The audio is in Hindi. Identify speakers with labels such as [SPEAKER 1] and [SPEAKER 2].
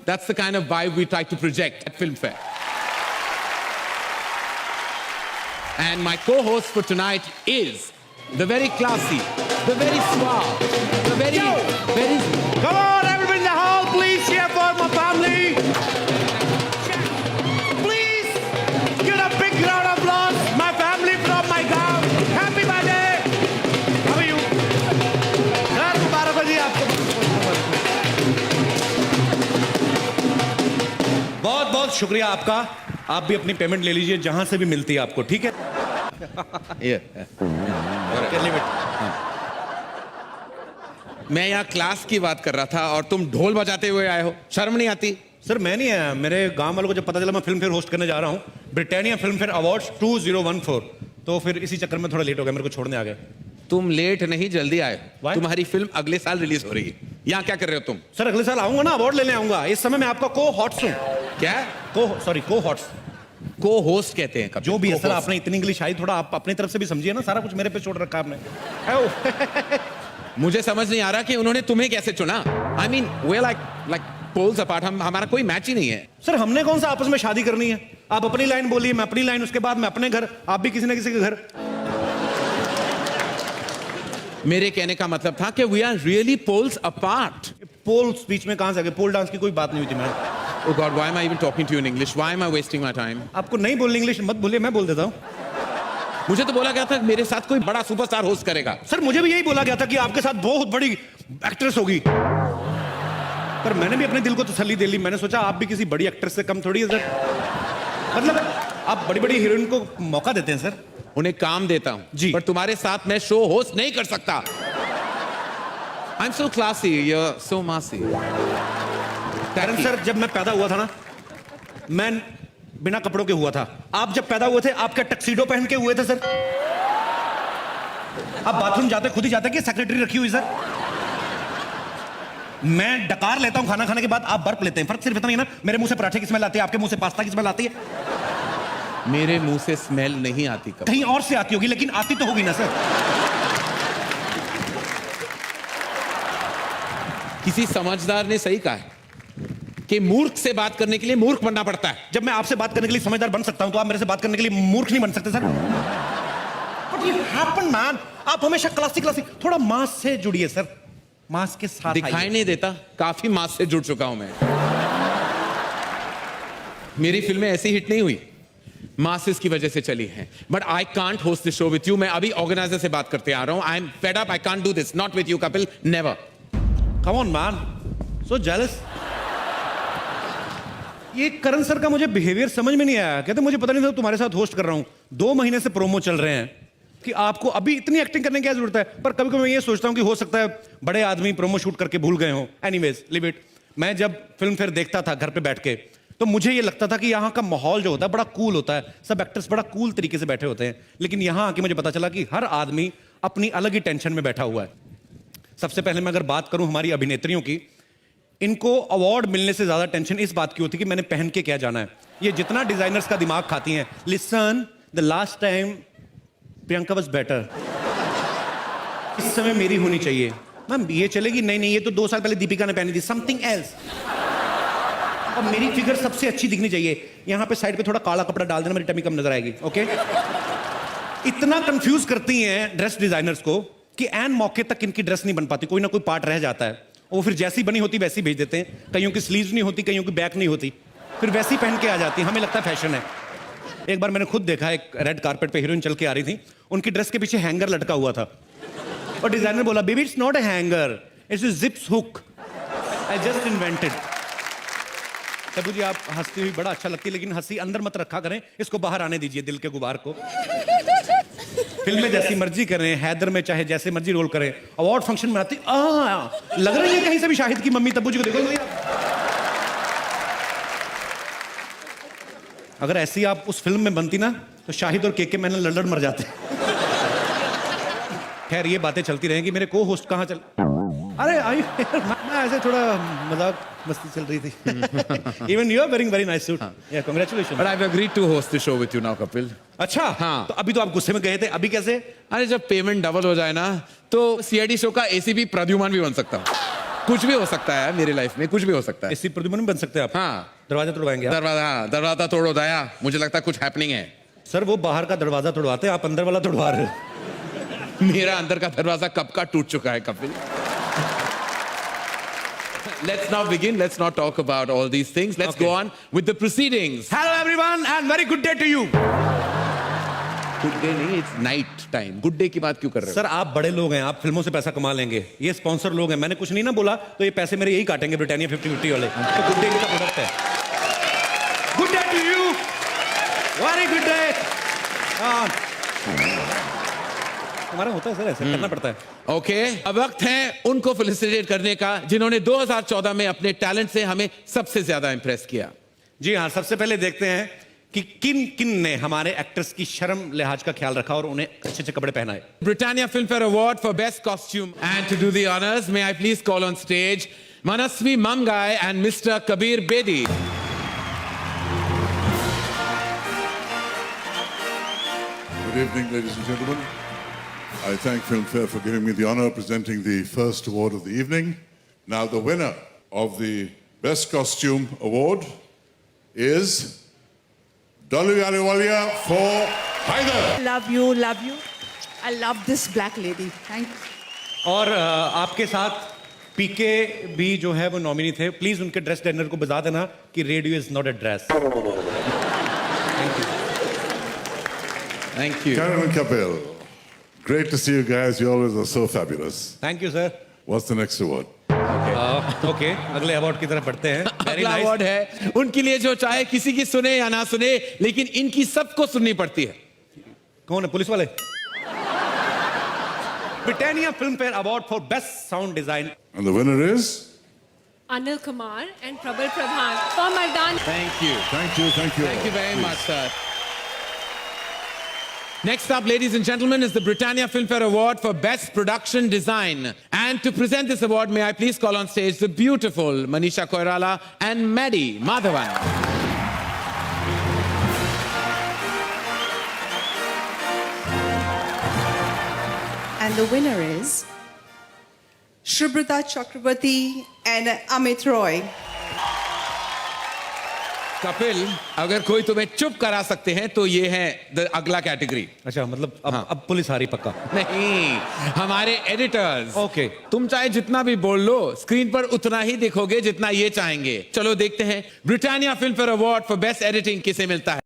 [SPEAKER 1] That's the kind of vibe we try to project at Filmfare. And my co-host for tonight is the very classy, the very suave, the very...
[SPEAKER 2] Come on, everybody in the hall, please cheer for my family. Please give a big round of applause. My family from my गांव. Happy birthday. How are you? Sir मुबारक हो जी आपको. बहुत बहुत शुक्रिया आपका. आप भी अपनी पेमेंट ले लीजिए जहां से भी मिलती है आपको, ठीक है?
[SPEAKER 1] मैं यहाँ क्लास की बात कर रहा था और तुम ढोल बजाते हुए आए हो, शर्म नहीं आती?
[SPEAKER 2] सर मैं नहीं आया, मेरे गांव वालों को जब पता चला मैं फिल्म फेयर होस्ट करने जा रहा हूँ, ब्रिटानिया फिल्म फेयर अवार्ड्स 2014, तो फिर इसी चक्कर में थोड़ा लेट हो गया, मेरे को छोड़ने आ गए.
[SPEAKER 1] तुम लेट नहीं, जल्दी आए.
[SPEAKER 2] Why?
[SPEAKER 1] तुम्हारी फिल्म अगले साल रिलीज हो रही है. यहाँ क्या कर रहे हो तुम?
[SPEAKER 2] सर अगले साल आऊंगा ना, अवार्ड लेने आऊंगा. इस समय मैं आपका को हॉट्स हूँ.
[SPEAKER 1] क्या?
[SPEAKER 2] को हॉट्स.
[SPEAKER 1] को होस्ट कहते हैं.
[SPEAKER 2] जो भी है सर, आपने इतनी इंग्लिश आई, थोड़ा आप अपनी तरफ से भी समझिए ना. सारा कुछ मेरे पे छोड़ रखा आपने.
[SPEAKER 1] मुझे समझ नहीं आ रहा कि उन्होंने तुम्हें कैसे चुना. I mean we like poles apart. हमारा कोई मैच ही नहीं है.
[SPEAKER 2] सर हमने कौन सा आपस में शादी करनी है? आप अपनी लाइन बोलिए, मैं अपनी लाइन, उसके बाद मैं अपने घर, आप भी किसी ना किसी के घर.
[SPEAKER 1] मेरे कहने का मतलब था कि we are really poles apart.
[SPEAKER 2] Poles बीच में कहां से आ गए? पोल डांस की कोई बात नहीं हुई थी. मैं
[SPEAKER 1] Oh God, why am I even talking to you in English? Why am I wasting my time?
[SPEAKER 2] आपको नहीं बोलनी इंग्लिश मत बोलिए, मैं बोल देता हूँ.
[SPEAKER 1] मुझे तो बोला गया था कि मेरे साथ कोई बड़ा सुपरस्टार होस्ट करेगा.
[SPEAKER 2] सर मुझे भी यही बोला गया था कि आपके साथ बहुत बड़ी एक्ट्रेस होगी, पर मैंने भी अपने दिल को तसल्ली दे ली. मैंने सोचा आप भी किसी बड़ी एक्ट्रेस से कम थोड़ी है सर. मतलब आप बड़ी बड़ी हीरोइन को मौका देते हैं सर.
[SPEAKER 1] उन्हें काम देता हूं
[SPEAKER 2] जी.
[SPEAKER 1] पर तुम्हारे साथ मैं शो होस्ट नहीं कर सकता. I'm so classy, you're so massy.
[SPEAKER 2] कारण सर जब मैं पैदा हुआ था ना, मैं बिना कपड़ों के हुआ था. आप जब पैदा हुए थे, आप क्या टक्सीडो पहन के हुए थे सर? आप बाथरूम जाते खुद ही जाते कि सेक्रेटरी रखी हुई सर? मैं डकार लेता हूं खाना खाने के बाद, आप बर्फ लेते हैं. फर्क सिर्फ इतना ही ना, मेरे मुंह से पराठे की स्मेल आती है, आपके मुंह से पास्ता की स्मेल आती है.
[SPEAKER 1] मेरे मुंह से स्मेल नहीं आती. कब?
[SPEAKER 2] कहीं और से आती होगी, लेकिन आती तो होगी ना सर.
[SPEAKER 1] किसी समझदार ने सही कहा है कि मूर्ख से बात करने के लिए मूर्ख बनना पड़ता है.
[SPEAKER 2] जब मैं आपसे बात करने के लिए समझदार बन सकता हूं, तो आप मेरे से बात करने के लिए मूर्ख नहीं बन सकते sir. But you happen, man. आप हमेशा क्लासिक थोड़ा मास से जुड़िए सर. मास के साथ
[SPEAKER 1] दिखाई नहीं देता, काफी मास से जुड़ चुका हूं मैं. मेरी फिल्में ऐसी हिट नहीं हुई, मासेस की वजह से चली हैं. But I can't host this show with you. मैं अभी ऑर्गेनाइजर से बात करते आ रहा हूं. I am fed up. I can't do this. Not with you Kapil, never.
[SPEAKER 2] Come on, man. So jealous. ये करण सर का मुझे बिहेवियर समझ में नहीं आया. कहते मुझे पता नहीं था तुम्हारे साथ होस्ट कर रहा हूं. 2 महीने से प्रोमो चल रहे हैं कि आपको अभी इतनी एक्टिंग करने की क्या जरूरत है. पर कभी कभी मैं ये सोचता हूं कि हो सकता है बड़े आदमी प्रोमो शूट करके भूल गए हों. Anyways live it. मैं जब फिल्म फेयर देखता था घर पे बैठ के, तो मुझे ये लगता था कि यहाँ का माहौल जो होता है बड़ा कूल होता है. सब एक्टर्स बड़ा कूल तरीके से बैठे होते हैं. लेकिन यहाँ आके मुझे पता चला कि हर आदमी अपनी अलग ही टेंशन में बैठा हुआ है. सबसे पहले मैं अगर बात करूं हमारी अभिनेत्रियों की, इनको अवार्ड मिलने से ज्यादा टेंशन इस बात की होती है कि मैंने पहन के क्या जाना है. ये जितना डिजाइनर्स का दिमाग खाती हैं. Listen, the last time Priyanka was better. इस समय मेरी होनी चाहिए. मैम ये चलेगी? नहीं, ये तो 2 साल पहले दीपिका ने पहनी थी. Something else. अब मेरी फिगर सबसे अच्छी दिखनी चाहिए. यहां पे साइड पे थोड़ा काला कपड़ा डाल देना, मेरी टमी कम नजर आएगी. ओके. इतना कंफ्यूज करती हैं ड्रेस डिजाइनर्स को कि एन मौके तक इनकी ड्रेस नहीं बन पाती. कोई ना कोई पार्ट रह जाता है. वो फिर जैसी बनी होती वैसी भेज देते हैं. कईयों की स्लीव्स नहीं होती, कईयों की बैक नहीं होती, फिर वैसी पहन के आ जाती है. हमें लगता है फैशन है. एक बार मैंने खुद देखा, एक रेड कारपेट पे हीरोइन चल के आ रही थी. उनकी ड्रेस के पीछे हैंगर लटका हुआ था और डिजाइनर बोला, baby it's not a hanger, it's a zips hook. I just invented. Tabu ji आप हंसती हुई बड़ा अच्छा लगती है, लेकिन हंसी अंदर मत रखा करें. इसको बाहर आने दीजिए, दिल के गुबार को. फिल्म में जैसी मर्जी करें, हैदर में चाहे जैसे मर्जी रोल करें, अवार्ड फंक्शन में आती लग रही है कहीं से भी शाहिद की मम्मी. तब्बू जी को देखो, अगर ऐसी आप उस फिल्म में बनती ना, तो शाहिद और केके मैंने लड़ मर जाते. खैर ये बातें चलती रहेंगी. मेरे को होस्ट कहाँ चल... अरे आई मैं ऐसे थोड़ा मजाक मस्ती चल रही थी. Even you are wearing very nice suit. Yeah, congratulations.
[SPEAKER 1] But I've agreed to host the show with you now, Kapil.
[SPEAKER 2] अच्छा
[SPEAKER 1] हाँ.
[SPEAKER 2] तो अभी तो आप गुस्से में गए थे, अभी कैसे?
[SPEAKER 1] अरे जब पेमेंट डबल हो जाए ना, तो सीआईडी शो का एसीपी प्रद्युमन भी बन सकता हूँ. कुछ भी हो सकता है मेरी लाइफ में, कुछ भी हो सकता है।
[SPEAKER 2] इसी प्रद्युमन बन सकते हैं आप।
[SPEAKER 1] हाँ,
[SPEAKER 2] दरवाजा तोड़वाएंगे आप?
[SPEAKER 1] दरवाजा तोड़ो दया, मुझे लगता है कुछ हैपनिंग है।
[SPEAKER 2] सर वो बाहर का दरवाजा तोड़वाते हैं, आप अंदर वाला तोड़वा रहे हो।
[SPEAKER 1] मेरा अंदर का दरवाजा कब का टूट चुका है Kapil. Let's now begin. Let's not talk about all these things. Let's go on with the proceedings.
[SPEAKER 2] Hello everyone and very good day to you.
[SPEAKER 1] Good day नहीं, it's night time. Good day की बात क्यों कर रहे हो?
[SPEAKER 2] सर आप बड़े लोग हैं, आप फिल्मों से पैसा कमा लेंगे, ये स्पॉन्सर लोग हैं, मैंने कुछ नहीं ना बोला तो ये पैसे मेरे यही काटेंगे ब्रिटानिया 50-50 वाले। तो गुड डे का प्रोडक्ट है। Good day to you, very good day. हमारा होता है सर, ऐसे करना पड़ता है।
[SPEAKER 1] ओके, अब वक्त है उनको फेलिसिटेट करने का जिन्होंने 2014 में अपने टैलेंट से हमें सबसे ज्यादा इंप्रेस किया।
[SPEAKER 2] जी हाँ, सबसे पहले देखते हैं कि किन किन ने हमारे एक्टर्स की शर्म लिहाज का ख्याल रखा और उन्हें अच्छे अच्छे कपड़े पहनाए।
[SPEAKER 1] Britannia Filmfare Award for Best Costume. And to do the honors, may I please call on stage Manasvi Mamgai and Mr. Kabir Bedi.
[SPEAKER 3] Good evening, ladies and gentlemen. I thank Filmfare for giving me the honor of presenting the first award of the evening. Now, the winner of the Best Costume Award is Dolly Ahluwalia for Haider.
[SPEAKER 4] Love you, love you. I love this black lady. Thank you.
[SPEAKER 2] और आपके साथ पीके भी जो है वो नॉमिनी थे, प्लीज उनके ड्रेस डिजाइनर को बता देना कि radio is not a dress.
[SPEAKER 1] Thank you.
[SPEAKER 3] Karen and Kapil, great to see you guys. You always are so fabulous.
[SPEAKER 2] Thank you sir.
[SPEAKER 3] What's the next award?
[SPEAKER 2] Okay, अगले अवार्ड की तरफ बढ़ते हैं। Very
[SPEAKER 1] अगला
[SPEAKER 2] nice.
[SPEAKER 1] अवार्ड है उनके लिए जो चाहे किसी की सुने या ना सुने, लेकिन इनकी सबको सुननी पड़ती है।
[SPEAKER 2] कौन है, पुलिस वाले? Britannia film fair award for best sound design.
[SPEAKER 3] And the winner is?
[SPEAKER 5] Anil Kumar and Prabal Pradhan for Mardan.
[SPEAKER 1] Thank you.
[SPEAKER 3] Thank you, thank you.
[SPEAKER 1] Thank you very
[SPEAKER 3] Please.
[SPEAKER 1] much, sir. Next up, ladies and gentlemen, is the Britannia Filmfare Award for Best Production Design. And to present this award, may I please call on stage the beautiful Manisha Koirala and Maddie Madhavan.
[SPEAKER 4] And the winner is Shrubrata Chakrabarti and Amit Roy.
[SPEAKER 1] Kapil, अगर कोई तुम्हें चुप करा सकते हैं तो ये है अगला कैटेगरी।
[SPEAKER 2] अच्छा, मतलब अब पुलिस आ रही पक्का?
[SPEAKER 1] नहीं, हमारे एडिटर्स।
[SPEAKER 2] ओके।
[SPEAKER 1] तुम चाहे जितना भी बोल लो, स्क्रीन पर उतना ही दिखोगे जितना ये चाहेंगे। चलो देखते हैं Britannia Filmfare award for best editing किसे मिलता है।